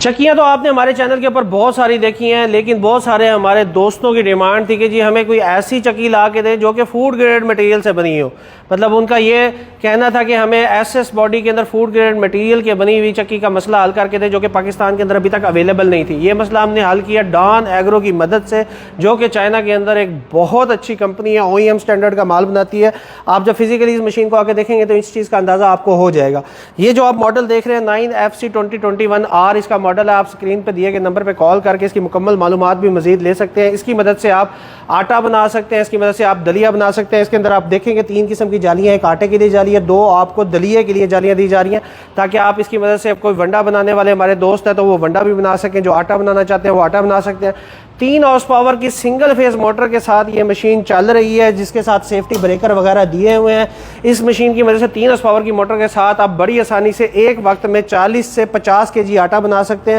चक्कियाँ तो आपने हमारे चैनल के ऊपर बहुत सारी देखी हैं, लेकिन बहुत सारे हमारे दोस्तों की डिमांड थी कि जी हमें कोई ऐसी चक्की ला के दें जो कि फूड ग्रेड मटेरियल से बनी हो। मतलब उनका ये कहना था कि हमें एसएस बॉडी के अंदर फूड ग्रेड मटेरियल के बनी हुई चक्की का मसला हल करके दें, जो कि पाकिस्तान के अंदर अभी तक अवेलेबल नहीं थी। ये मसला हमने हल किया डॉन एग्रो की मदद से, जो कि चाइना के अंदर एक बहुत अच्छी कंपनी है, OEM स्टैंडर्ड का माल बनाती है। आप जब फिजिकली इस मशीन को आके देखेंगे तो इस चीज़ का अंदाज़ा आपको हो जाएगा। ये जो आप मॉडल देख रहे हैं 9FC2021R इसका मॉडल है। आप स्क्रीन पे दिए गए नंबर पे कॉल करके इसकी मुकम्मल मालूमात भी मजीद ले सकते हैं। इसकी मदद से आप आटा बना सकते हैं, इसकी मदद से आप दलिया बना सकते हैं। इसके अंदर आप देखेंगे 3 किस्म की जालियाँ, एक आटे के लिए जाली है, 2 आपको दलिए के लिए जालियाँ दी जा रही हैं, ताकि आप इसकी मदद से कोई वंडा बनाने वाले हमारे दोस्त हैं तो वो वंडा भी बना सकें, जो आटा बनाना चाहते हैं वो आटा बना सकते हैं। 3 हॉर्स पावर की सिंगल फेज मोटर के साथ ये मशीन चल रही है, जिसके साथ सेफ्टी ब्रेकर वगैरह दिए हुए हैं। इस मशीन की मदद से 3 हॉर्स पावर की मोटर के साथ आप बड़ी आसानी से एक वक्त में 40 से 50 kg आटा बना सकते हैं।